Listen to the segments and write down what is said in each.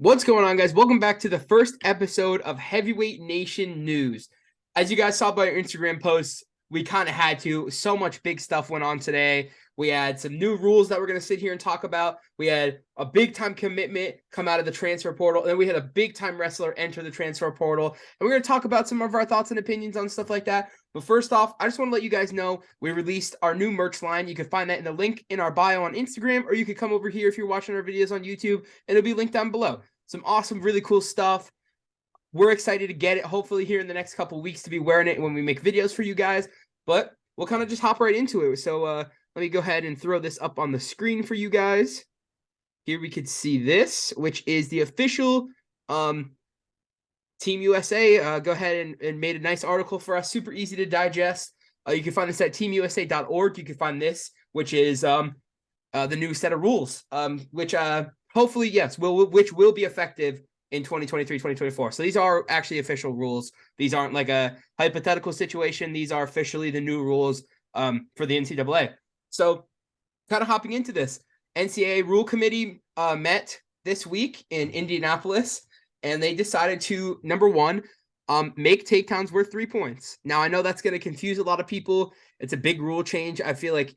What's going on, guys? Welcome back to the first episode of Heavyweight Nation News. As you guys saw by our Instagram posts, we kind of had to. So much big stuff went on today. We had some new rules that we're going to sit here and talk about. We had a big-time commitment come out of the transfer portal. And then we had a big-time wrestler enter the transfer portal. And we're going to talk about some of our thoughts and opinions on stuff like that. But first off, I just want to let you guys know we released our new merch line. You can find that in the link in our bio on Instagram, or you can come over here if you're watching our videos on YouTube, and it'll be linked down below. Some awesome, really cool stuff. We're excited to get it, hopefully here in the next couple weeks, to be wearing it when we make videos for you guys. But we'll kind of just hop right into it. So let me go ahead and throw this up on the screen for you guys. Here we could see this, which is the official Team USA. Go ahead and made a nice article for us, super easy to digest. You can find this at teamusa.org. You can find this, which is the new set of rules, which hopefully, yes, which will be effective in 2023, 2024. So these are actually official rules. These aren't like a hypothetical situation. These are officially the new rules for the NCAA. So kind of hopping into this, NCAA Rule Committee met this week in Indianapolis, and they decided to, number one, make takedowns worth 3 points. Now, I know that's going to confuse a lot of people. It's a big rule change. I feel like,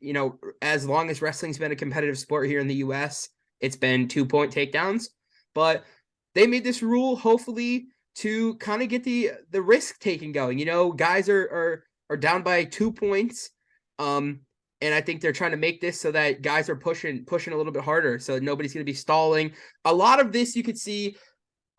as long as wrestling's been a competitive sport here in the U.S., it's been 2-point takedowns. But they made this rule, hopefully, to kind of get the risk taking going. Guys are down by 2 points. And I think they're trying to make this so that guys are pushing a little bit harder, so nobody's going to be stalling. A lot of this, you could see,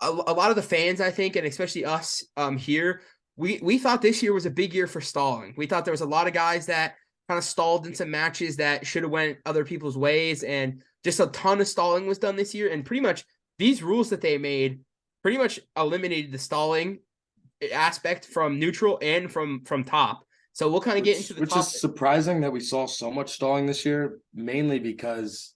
a lot of the fans, I think, and especially us here, we thought this year was a big year for stalling. We thought there was a lot of guys that kind of stalled in some matches that should have went other people's ways, and just a ton of stalling was done this year. And pretty much these rules that they made pretty much eliminated the stalling aspect from neutral and from top. So we'll kind of get into the which is surprising that we saw so much stalling this year, mainly because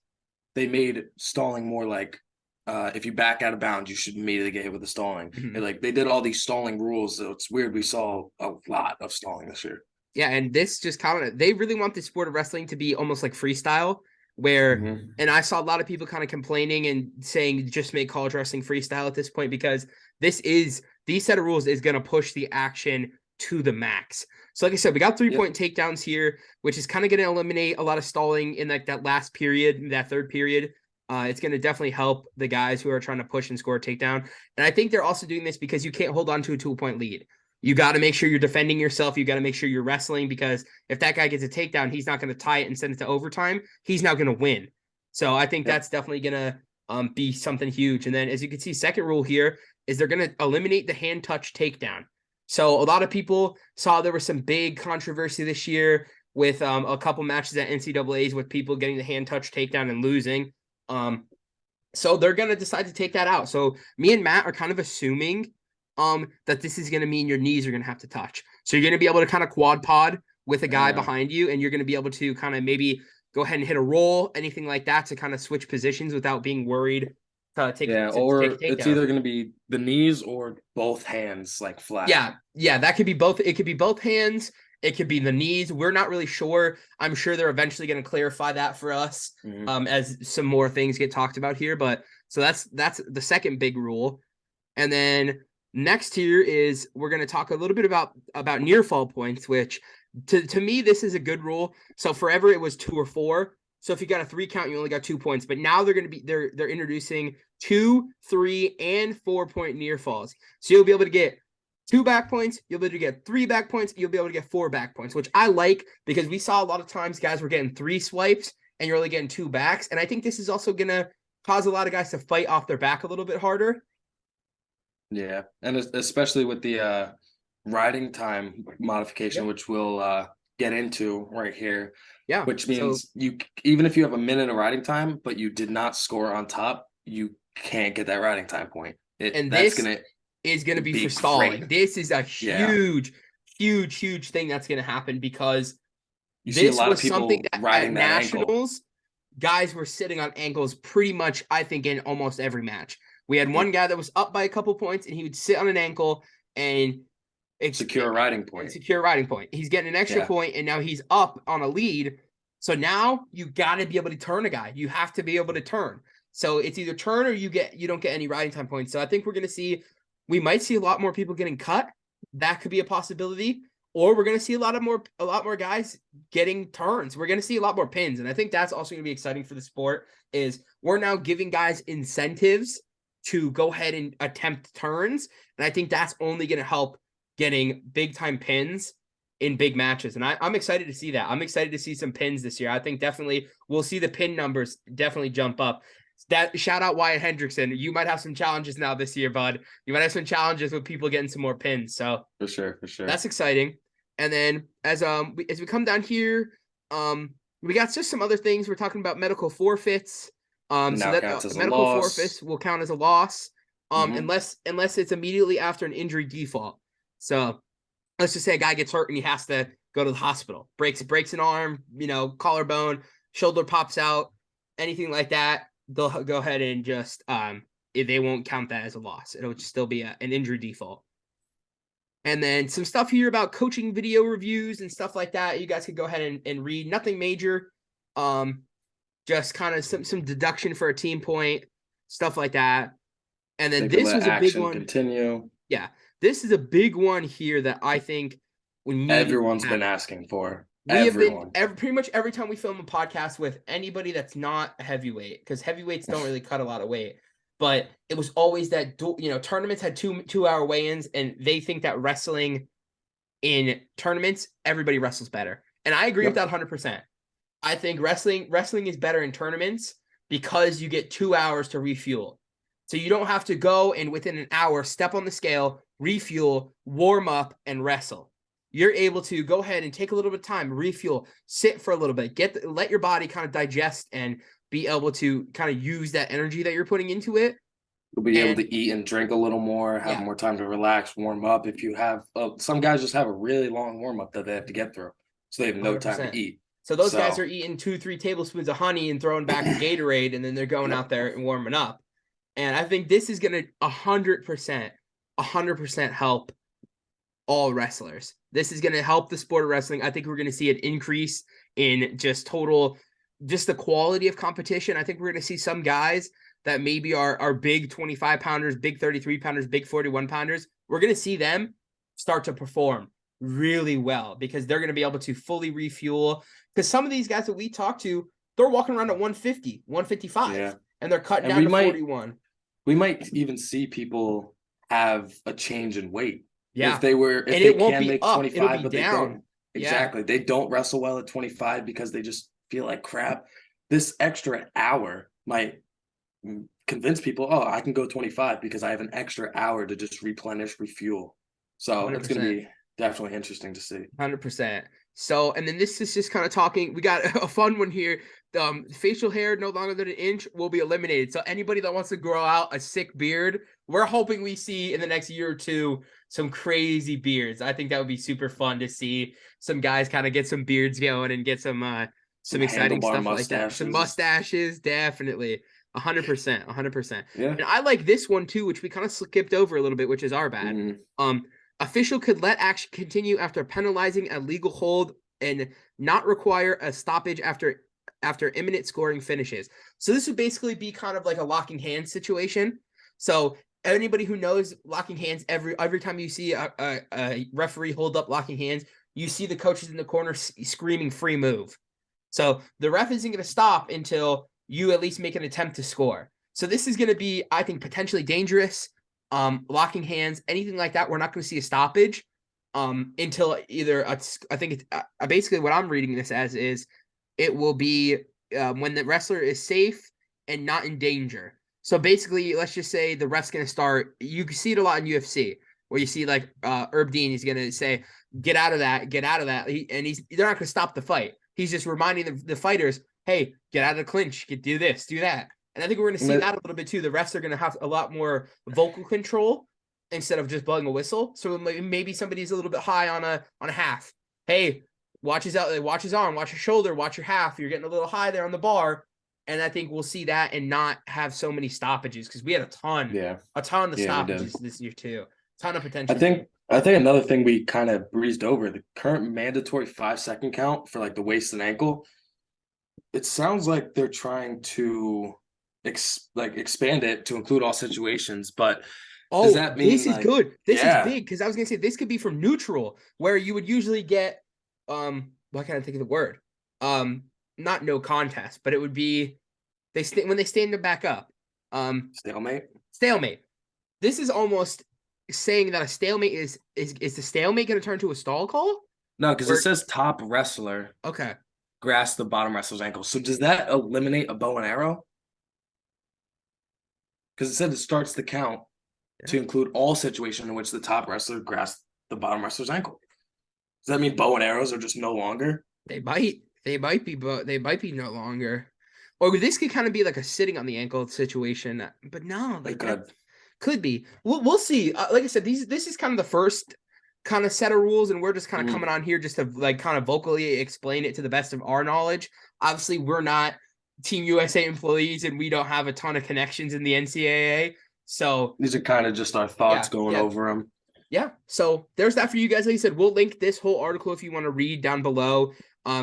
they made stalling more like if you back out of bounds, you should immediately get hit with the stalling. Mm-hmm. And they did all these stalling rules, so it's weird we saw a lot of stalling this year. Yeah, and this just kind of, they really want the sport of wrestling to be almost like freestyle, where, and I saw a lot of people kind of complaining and saying just make college wrestling freestyle at this point, because these set of rules is going to push the action to the max. So like I said, we got 3-point takedowns here, which is kind of going to eliminate a lot of stalling in that last period, that third period. It's going to definitely help the guys who are trying to push and score a takedown. And I think they're also doing this because you can't hold on to a 2-point lead. You got to make sure you're defending yourself. You got to make sure you're wrestling, because if that guy gets a takedown, he's not going to tie it and send it to overtime. He's now going to win. So I think that's definitely going to be something huge. And then, as you can see, second rule here is they're going to eliminate the hand touch takedown. So a lot of people saw there was some big controversy this year with a couple matches at NCAAs with people getting the hand touch takedown and losing. So they're going to decide to take that out. So me and Matt are kind of assuming that this is going to mean your knees are going to have to touch. So you're going to be able to kind of quad pod with a guy behind you, and you're going to be able to kind of maybe go ahead and hit a roll, anything like that, to kind of switch positions without being worried to take it's either going to be the knees or both hands like flat. Yeah, that could be both. It could be both hands. It could be the knees. We're not really sure. I'm sure they're eventually going to clarify that for us as some more things get talked about here. But so that's the second big rule. And then next here is we're going to talk a little bit about near fall points, which to me, this is a good rule. So forever it was 2 or 4. So if you got a 3 count, you only got 2 points. But now they're introducing 2, 3, and 4-point near falls. So you'll be able to get 2 back points, you'll be able to get 3 back points, you'll be able to get 4 back points, which I like, because we saw a lot of times guys were getting 3 swipes and you're only getting 2 backs. And I think this is also going to cause a lot of guys to fight off their back a little bit harder. Yeah, and especially with the riding time modification, which we'll get into right here. Yeah, which means even if you have a minute of riding time, but you did not score on top, you can't get that riding time point. This is going to be for stalling. This is a huge thing that's going to happen, because you see a lot of people riding that nationals. Guys were sitting on ankles pretty much, I think, in almost every match. We had one guy that was up by a couple points, and he would sit on an ankle and secure a riding point. He's getting an extra point, and now he's up on a lead. So now you got to be able to turn a guy. You have to be able to turn. So it's either turn or you don't get any riding time points. So I think we might see a lot more people getting cut. That could be a possibility. Or we're gonna see a lot more guys getting turns. We're gonna see a lot more pins. And I think that's also gonna be exciting for the sport, is we're now giving guys incentives to go ahead and attempt turns. And I think that's only gonna help getting big time pins in big matches. And I'm excited to see that. I'm excited to see some pins this year. I think definitely we'll see the pin numbers definitely jump up. That shout out Wyatt Hendrickson. You might have some challenges now this year, bud. You might have some challenges with people getting some more pins. So For sure. that's exciting. And then as we come down here, we got just some other things. We're talking about medical forfeits. So that medical forfeits will count as a loss. Unless it's immediately after an injury default. So let's just say a guy gets hurt and he has to go to the hospital, breaks an arm, collarbone, shoulder pops out, anything like that. They'll go ahead and just they won't count that as a loss. It'll just still be an injury default. And then some stuff here about coaching video reviews and stuff like that. You guys could go ahead and read. Nothing major. Just kind of some deduction for a team point, stuff like that. And then this was a big one. Continue. Yeah. This is a big one here that I think everyone's been asking for. Pretty much every time we film a podcast with anybody that's not a heavyweight, because heavyweights don't really cut a lot of weight, but it was always that tournaments had 2-hour weigh-ins, and they think that wrestling in tournaments, everybody wrestles better, and I agree with that 100%. I think wrestling is better in tournaments because you get 2 hours to refuel, so you don't have to go and within an hour step on the scale, refuel, warm up, and wrestle. You're able to go ahead and take a little bit of time, refuel, sit for a little bit, let your body kind of digest and be able to kind of use that energy that you're putting into it. You'll be able to eat and drink a little more, have more time to relax, warm up. If you have some guys just have a really long warm up that they have to get through, so they have no 100%. Time to eat. So those guys are eating 2-3 tablespoons of honey and throwing back a Gatorade, and then they're going out there and warming up. And I think this is going to 100% help all wrestlers. This is going to help the sport of wrestling. I think we're going to see an increase in just the quality of competition. I think we're going to see some guys that maybe are big 25 pounders, big 33 pounders, big 41 pounders. We're going to see them start to perform really well because they're going to be able to fully refuel. Because some of these guys that we talk to, they're walking around at 150, 155, and they're cutting down to 41. We might even see people have a change in weight. Yeah. If they can make 25, but down. They don't. Exactly. They don't wrestle well at 25 because they just feel like crap. This extra hour might convince people, I can go 25 because I have an extra hour to just replenish, refuel. So 100%. It's going to be definitely interesting to see. 100%. So, and then this is just kind of talking. We got a fun one here. Facial hair no longer than an inch will be eliminated. So anybody that wants to grow out a sick beard, we're hoping we see in the next year or two some crazy beards. I think that would be super fun to see some guys kind of get some beards going and get some exciting stuff like that. Some mustaches, definitely. 100%. Yeah. And I like this one too, which we kind of skipped over a little bit, which is our bad. Mm-hmm. Official could let action continue after penalizing a legal hold and not require a stoppage after imminent scoring finishes. So this would basically be kind of like a locking hands situation. So anybody who knows locking hands, every time you see a referee hold up locking hands, you see the coaches in the corner screaming free move. So the ref isn't going to stop until you at least make an attempt to score. So this is going to be, I think, potentially dangerous. Locking hands, anything like that, we're not going to see a stoppage until either I think it's basically what I'm reading this as is it will be when the wrestler is safe and not in danger. So basically, let's just say the ref's going to start. You can see it a lot in UFC where you see like Herb Dean is going to say, "Get out of that, get out of that," they're not going to stop the fight. He's just reminding the fighters, "Hey, get out of the clinch, do this, do that." And I think we're going to see that a little bit too. The refs are going to have a lot more vocal control instead of just blowing a whistle. So maybe somebody's a little bit high on a half. Hey, watch his arm, watch your shoulder, watch your half. You're getting a little high there on the bar. And I think we'll see that and not have so many stoppages because we had a ton of stoppages this year too. A ton of potential. I think another thing we kind of breezed over, the current mandatory 5-second count for like the waist and ankle. It sounds like they're trying to expand it to include all situations. But does Oh, that this mean is like, good. This is yeah, big because I was gonna say this could be from neutral, where you would usually get why can't I think of the word? Um, not no contest, but it would be when they stand to back up. stalemate? Stalemate. This is almost saying that a stalemate is the stalemate going to turn to a stall call? No, because it Or says top wrestler okay, grasp the bottom wrestler's ankle. So does that eliminate a bow and arrow? Because it said it starts the count yeah. to include all situations in which the top wrestler grasps the bottom wrestler's ankle. Does that mean bow and arrows are just no longer? They might be, but they might be no longer. Or this could kind of be like a sitting on the ankle situation, but no, It like that could. could be. We'll see. Like I said, this is kind of the first kind of set of rules, and we're just kind of Mhm. coming on here just to like kind of vocally explain it to the best of our knowledge. Obviously, we're not Team USA employees, and we don't have a ton of connections in the NCAA. So These are kind of just our thoughts yeah, going yeah, over them. yeah. So there's that for you guys. Like I said, we'll link this whole article if you want to read down below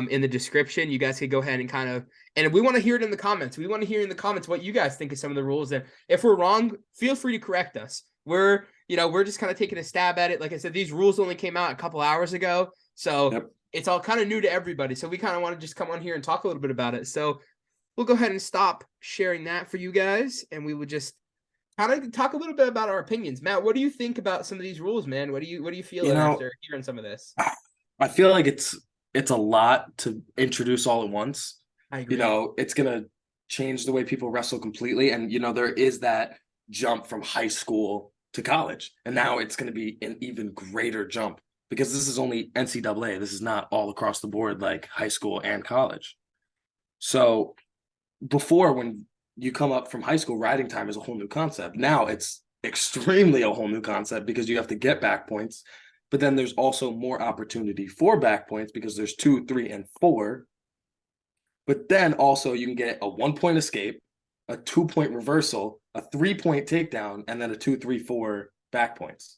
in the description. You guys could go ahead and kind of and we want to hear it in the comments. We want to hear in the comments what you guys think of some of the rules. And if we're wrong, feel free to correct us. We're just kind of taking a stab at it. Like I said, these rules only came out a couple hours ago. So Yep. it's all kind of new to everybody. So we kind of want to just come on here and talk a little bit about it. So we'll go ahead and stop sharing that for you guys. And we would just kind of talk a little bit about our opinions. Matt, what do you think about some of these rules, man? What do you feel You know, after hearing some of this? I feel like it's a lot to introduce all at once. I agree. It's gonna change the way people wrestle completely. And there is that jump from high school to college. And now it's gonna be an even greater jump because this is only NCAA. This is not all across the board like high school and college. So before, when you come up from high school, riding time is a whole new concept. Now it's extremely a whole new concept because you have to get back points, but then there's also more opportunity for back points because there's 2, 3, and 4. But then also you can get a 1-point escape, a 2-point reversal, a 3-point takedown, and then a 2, 3, 4 back points.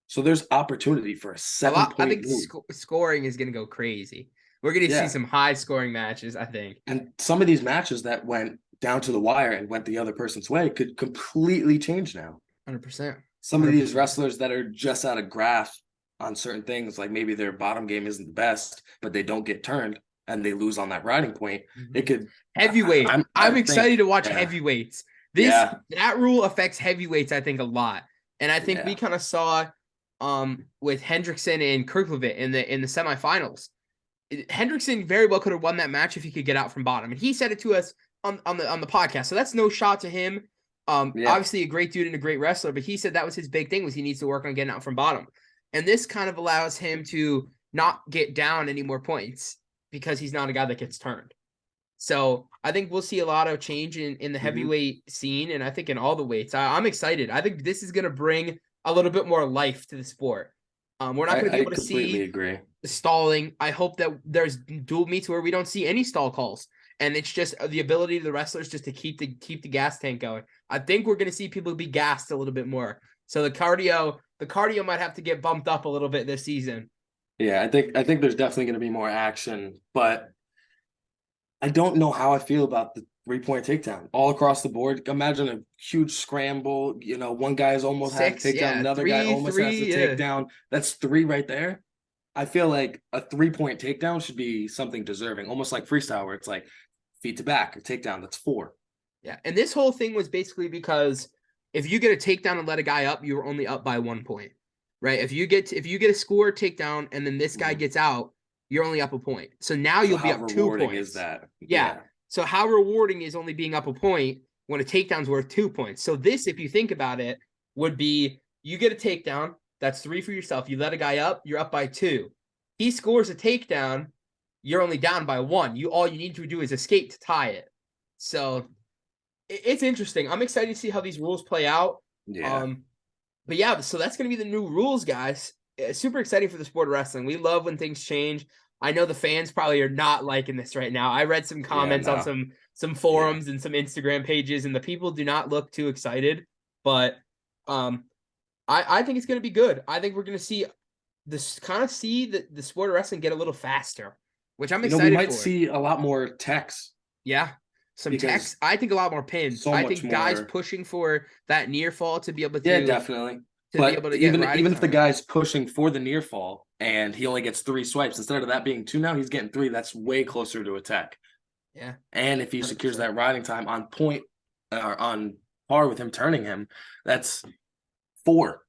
So there's opportunity for a A lot. I 7-point think move. scoring is going to go crazy. We're going to see Yeah. some high scoring matches, I think. And some of these matches that went down to the wire and went the other person's way could completely change now. 100%. Some of these wrestlers that are just out of grasp on certain things, like maybe their bottom game isn't the best, but they don't get turned and they lose on that riding point. It could Heavyweight. I'm excited to watch yeah, heavyweights. yeah, That rule affects heavyweights, I think, a lot. And I think we yeah. kind of saw with Hendrickson and Kirklevitt in the semifinals. Hendrickson very well could have won that match if he could get out from bottom. And he said it to us on the podcast. So that's no shot to him. Yeah. Obviously a great dude and a great wrestler, but he said that was his big thing was he needs to work on getting out from bottom. And this kind of allows him to not get down any more points because he's not a guy that gets turned. So I think we'll see a lot of change in the heavyweight scene, and I think in all the weights. I'm excited. I think this is going to bring a little bit more life to the sport. We're not going to be able to see agree. the stalling. I hope that there's dual meets where we don't see any stall calls, and it's just the ability of the wrestlers just to keep the gas tank going. I think we're going to see people be gassed a little bit more. So the cardio might have to get bumped up a little bit this season. Yeah, I think there's definitely going to be more action, but I don't know how I feel about the 3-point takedown all across the board. Imagine a huge scramble. One guy's almost has a takedown, another guy almost has a takedown. That's 3 right there. I feel like a 3-point takedown should be something deserving, almost like freestyle, where it's like feet to back or takedown. That's 4. Yeah, and this whole thing was basically because if you get a takedown and let a guy up, you were only up by 1 point, right? If you get a score takedown and then this guy gets out, you're only up a point. So now you'll be up 2 points. Is that? Yeah. So how rewarding is only being up a point when a takedown's worth 2 points? So this, if you think about it, would be you get a takedown, that's 3 for yourself. You let a guy up, you're up by 2. He scores a takedown, you're only down by 1. All you need to do is escape to tie it. So it's interesting. I'm excited to see how these rules play out. Yeah. But yeah, so that's going to be the new rules, guys. It's super exciting for the sport of wrestling. We love when things change. I know the fans probably are not liking this right now. I read some comments on some forums and some Instagram pages, and the people do not look too excited. But I think it's going to be good. I think we're going to see the sport of wrestling get a little faster, which I'm excited for. We might see a lot more techs. Yeah. some Because techs. I think a lot more pins. so I much think guys more. pushing for that near fall to be able Yeah, to definitely. be But able to get riding even if the time. guy's pushing for the near fall and he only gets 3 swipes, instead of that being 2 now, he's getting 3. That's way closer to a tech. Yeah. And if he secures 100%. that riding time on point or on par with him turning him, that's 4.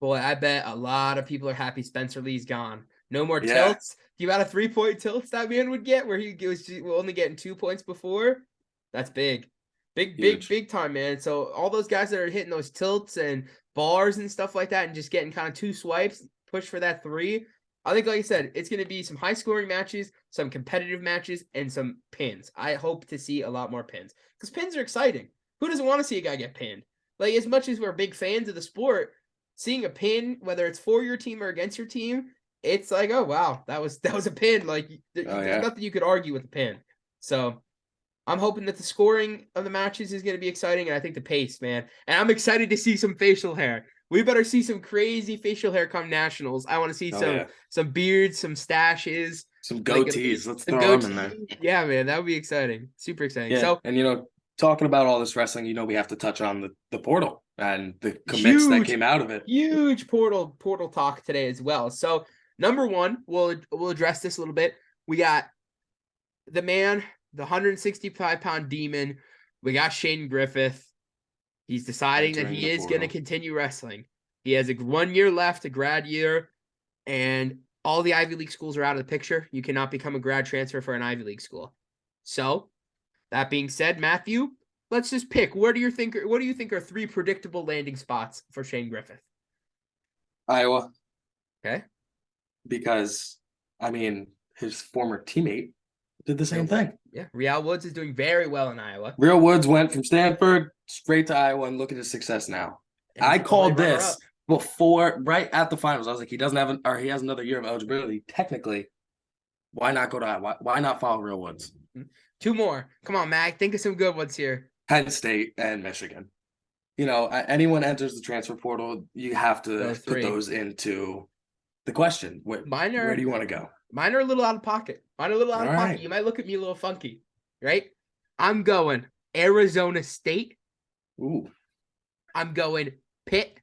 Boy, I bet a lot of people are happy Spencer Lee's gone. No more Yeah. tilts. The amount of 3-point tilts that man would get, where he was only getting 2 points before, that's big. Huge. Big time, man. So all those guys that are hitting those tilts and bars and stuff like that and just getting kind of 2 swipes, push for that 3. I think, like I said, it's going to be some high scoring matches, some competitive matches, and some pins. I hope to see a lot more pins because pins are exciting. Who doesn't want to see a guy get pinned? Like, as much as we're big fans of the sport, seeing a pin, whether it's for your team or against your team, it's like, oh wow, that was a pin. Like, there's nothing you could argue with a pin. So I'm hoping that the scoring of the matches is going to be exciting, and I think the pace, man. And I'm excited to see some facial hair. We better see some crazy facial hair come nationals. I want to see some beards, some stashes, some goatees. Let's throw them in there. Yeah, man, that would be exciting. Super exciting. Yeah, so, and talking about all this wrestling, we have to touch on the portal and the commits that came out of it. Huge portal talk today as well. So number one, we'll address this a little bit. We got the man, the 165-pound demon. We got Shane Griffith. He's deciding that he is going to continue wrestling. He has 1 year left, a grad year, and all the Ivy League schools are out of the picture. You cannot become a grad transfer for an Ivy League school. So, that being said, Matthew, let's just pick. What do you think are 3 predictable landing spots for Shane Griffith? Iowa. Okay. Because, his former teammate did the same thing. Yeah. Real Woods is doing very well in Iowa. Real Woods went from Stanford straight to Iowa, and look at his success now. I called this right at the finals. I was like, he has another year of eligibility. Technically, why not go to Iowa? Why not follow Real Woods? 2 more. Come on, Mac. Think of some good ones here. Penn State and Michigan. Anyone enters the transfer portal, you have to put those into the question. Where do you want to go? Mine are a little out of pocket. Pocket. You might look at me a little funky, right? I'm going Arizona State. Ooh. I'm going Pitt.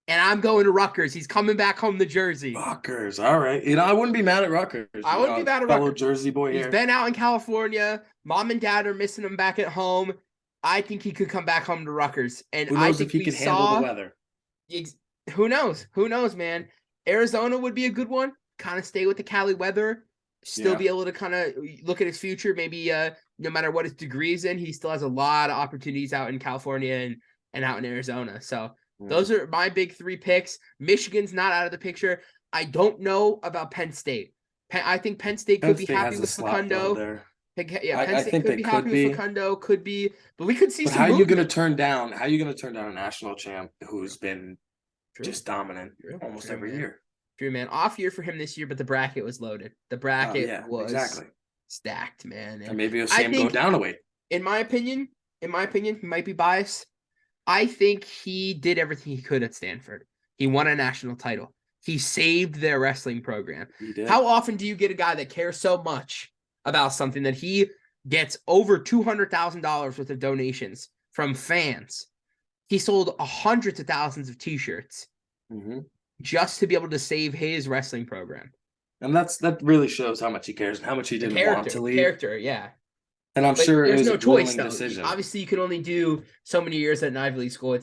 And I'm going to Rutgers. He's coming back home to Jersey. Rutgers, all right. I wouldn't be mad at Rutgers. I wouldn't be mad at fellow Rutgers. Jersey boy here. He's been out in California. Mom and dad are missing him back at home. I think he could come back home to Rutgers. And who knows if he can handle the weather? Who knows? Who knows, man? Arizona would be a good one. Kind of stay with the Cali weather. Still be able to kind of look at his future. Maybe no matter what his degree is in, he still has a lot of opportunities out in California and out in Arizona. So those are my big 3 picks. Michigan's not out of the picture. I don't know about Penn State. I think Penn State could be happy with Facundo. Yeah, Penn State could be happy with Facundo. Could be, but we could see some. How are you going to turn down? How are you going to turn down a national champ who's been just dominant almost every year? True, man. Off year for him this year, but the bracket was loaded. The bracket was stacked, man. And maybe you'll see him go down a weight. In my opinion, he might be biased. I think he did everything he could at Stanford. He won a national title. He saved their wrestling program. He did. How often do you get a guy that cares so much about something that he gets over $200,000 worth of donations from fans? He sold hundreds of thousands of T-shirts just to be able to save his wrestling program. And that really shows how much he cares and how much he didn't want to leave. Character, yeah. And I'm sure it was no choice, though. Decision. Obviously, you can only do so many years at an Ivy League school.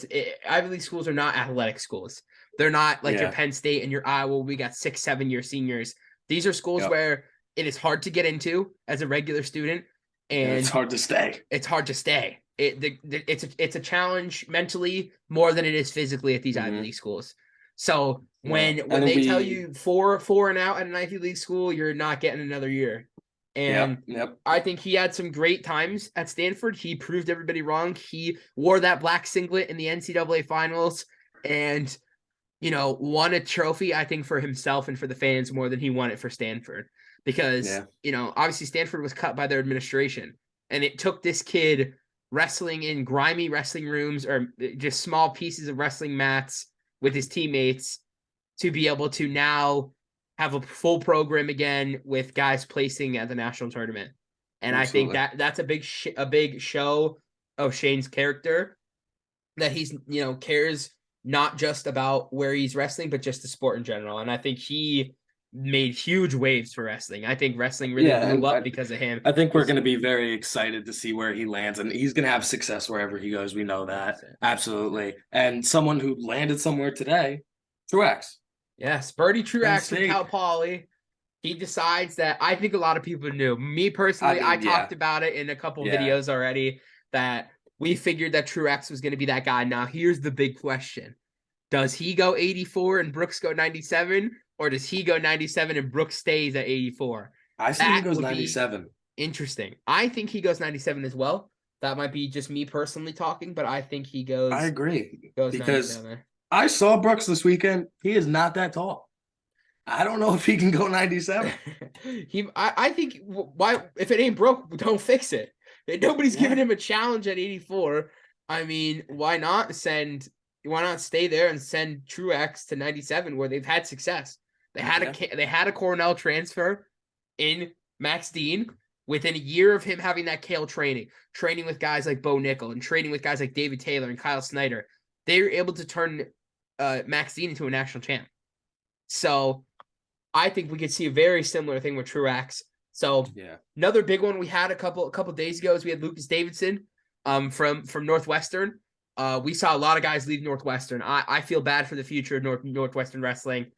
Ivy League schools are not athletic schools. They're not like your Penn State and your Iowa. We got 6-7 year seniors. These are schools where it is hard to get into as a regular student, and it's hard to stay. It's hard to stay. It's a challenge mentally more than it is physically at these Ivy League schools. So when they tell you four and out at an Ivy League school, you're not getting another year. And I think he had some great times at Stanford. He proved everybody wrong. He wore that black singlet in the NCAA finals and, won a trophy, I think, for himself and for the fans more than he won it for Stanford. Because, obviously Stanford was cut by their administration. And it took this kid wrestling in grimy wrestling rooms or just small pieces of wrestling mats with his teammates to be able to now have a full program again with guys placing at the national tournament. And I think Absolutely. that's a big show of Shane's character, that he's, cares not just about where he's wrestling, but just the sport in general. And I think he made huge waves for wrestling. I think wrestling really Yeah, blew and up because of him. I think we're going to be very excited to see where he lands, and he's going to have success wherever he goes. We know that. 100%. Absolutely. And someone who landed somewhere today, Truex. Yes, Birdie Penn Truex from State. Cal Poly. He decides that, I think a lot of people knew. Me personally, I talked about it in a couple videos already, that we figured that Truex was going to be that guy. Now, here's the big question. Does he go 84 and Brooks go 97? Or does he go 97 and Brooks stays at 84? I see he goes 97. Interesting. I think he goes 97 as well. That might be just me personally talking, but I think he goes. I agree. Goes because 97. I saw Brooks this weekend. He is not that tall. I don't know if he can go 97. I think, why, if it ain't broke, don't fix it. Nobody's giving him a challenge at 84. I mean, why not stay there and send Truex to 97 where they've had success? They had a Cornell transfer in Max Dean within a year of him having that Kale training with guys like Bo Nickel and training with guys like David Taylor and Kyle Snyder. They were able to turn Max Dean into a national champ. So I think we could see a very similar thing with Truex. So another big one we had a couple days ago is we had Lucas Davidson from Northwestern. We saw a lot of guys leave Northwestern. I feel bad for the future of Northwestern wrestling.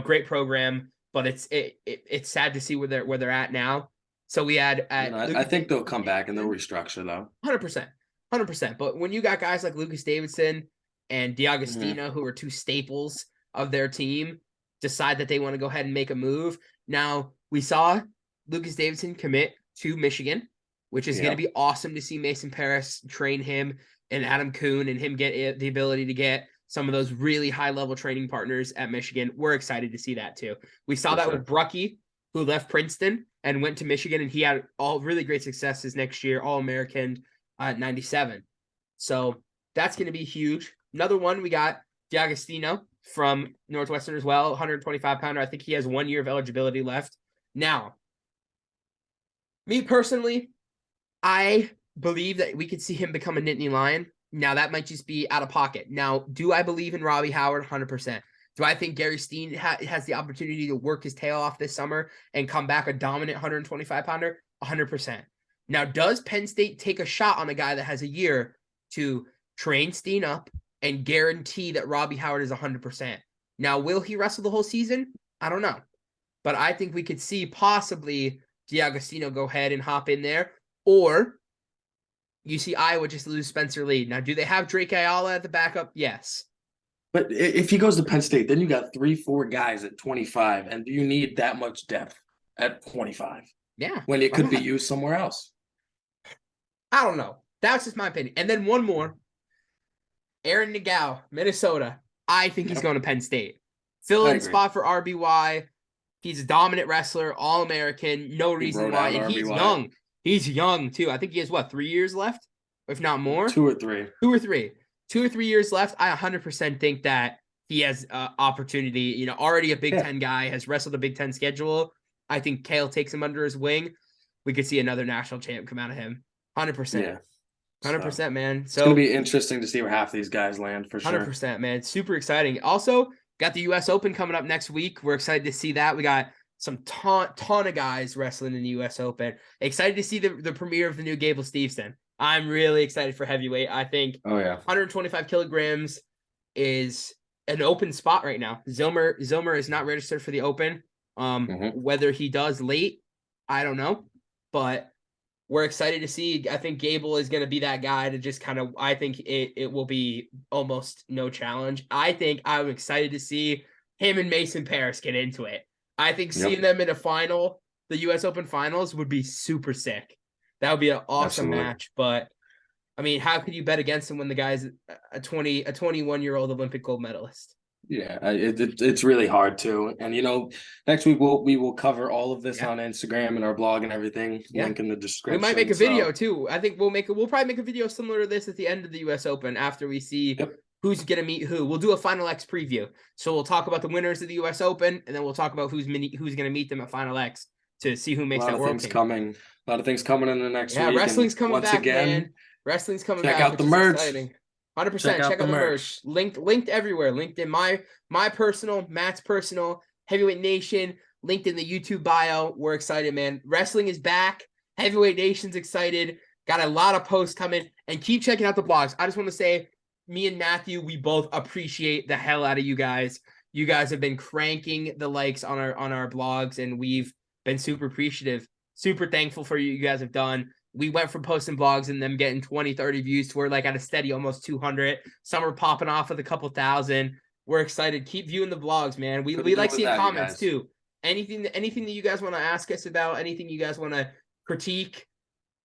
Great program, but it's sad to see where they're at now. So we had I think they'll come back and they'll restructure though. 100%. But when you got guys like Lucas Davidson and D'Agostino, who are two staples of their team, decide that they want to go ahead and make a move. Now, we saw Lucas Davidson commit to Michigan, which is going to be awesome to see Mason Paris train him and Adam Kuhn and him get the ability to get some of those really high-level training partners at Michigan. We're excited to see that too. We saw that with Brucky, who left Princeton and went to Michigan, and he had all really great successes next year, All-American at 97. So that's going to be huge. Another one, we got D'Agostino from Northwestern as well, 125-pounder. I think he has 1 year of eligibility left. Now, me personally, I believe that we could see him become a Nittany Lion. Now, that might just be out of pocket. Now, do I believe in Robbie Howard? 100%. Do I think Gary Steen has the opportunity to work his tail off this summer and come back a dominant 125-pounder? 100%. Now, does Penn State take a shot on a guy that has a year to train Steen up and guarantee that Robbie Howard is 100%? Now, will he wrestle the whole season? I don't know. But I think we could see possibly D'Agostino go ahead and hop in there. Or you see Iowa just lose Spencer Lee. Now, do they have Drake Ayala at the backup? Yes. But if he goes to Penn State, then you got 3-4 guys at 25. And do you need that much depth at 25? Yeah. When it could be used somewhere else? I don't know. That's just my opinion. And then one more. Aaron Nagao, Minnesota. I think he's going to Penn State. Fill-in spot for RBY. He's a dominant wrestler, All-American. No reason why. And he's young. He's young, too. I think he has, 3 years left? If not more? 2 or 3. 2 or 3. 2 or 3 years left. I 100% think that he has opportunity. Already a Big Ten guy, has wrestled a Big Ten schedule. I think Kale takes him under his wing. We could see another national champ come out of him. 100%. Yeah. 100%, man. So it's going to be interesting to see where half these guys land for sure. 100%, man. Super exciting. Also, got the U.S. Open coming up next week. We're excited to see that. We got some ton of guys wrestling in the U.S. Open. Excited to see the premiere of the new Gable Steveson. I'm really excited for heavyweight. I think 125 kilograms is an open spot right now. Zilmer is not registered for the Open. Whether he does late, I don't know. But we're excited to see. I think Gable is going to be that guy to just kind of, I think it will be almost no challenge. I think I'm excited to see him and Mason Paris get into it. I think seeing them in a final, the U.S. Open finals, would be super sick. That would be an awesome match. But, I mean, how could you bet against him when the guy's a 21-year-old Olympic gold medalist? Yeah, it's really hard to. And, next week we will cover all of this on Instagram and our blog and everything. Link in the description. We might make a video too. I think we'll probably make a video similar to this at the end of the U.S. Open after we see who's going to meet who. We'll do a Final X preview. So we'll talk about the winners of the U.S. Open, and then we'll talk about who's going to meet them at Final X. to see who A makes lot that of world things king. coming. A lot of things coming in the next Yeah, week. wrestling's And coming once back, again, man. Wrestling's coming check back, out which the is merch. exciting. 100%. Check out Check the out the merch. merch. Linked everywhere. Linked in my personal, Matt's personal, Heavyweight Nation, linked in the YouTube bio. We're excited, man. Wrestling is back. Heavyweight Nation's excited. Got a lot of posts coming, and keep checking out the blogs. I just want to say, me and Matthew, we both appreciate the hell out of you guys. You guys have been cranking the likes on our blogs, and we've been super appreciative, super thankful for you guys have done. We went from posting blogs and them getting 20, 30 views to we're like at a steady almost 200. Some are popping off with a couple thousand. We're excited. Keep viewing the vlogs, man. We like seeing comments too. Anything that you guys want to ask us about, anything you guys want to critique,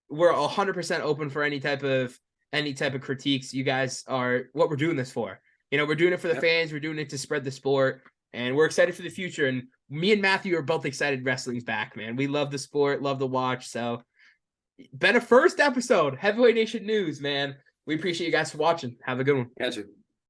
we're 100% open for any type of critiques. You guys are what we're doing this for. We're doing it for the fans. We're doing it to spread the sport, and we're excited for the future. And me and Matthew are both excited wrestling's back, man. We love the sport, love to watch. So, been a first episode, Heavyweight Nation News, man. We appreciate you guys for watching. Have a good one. Gotcha.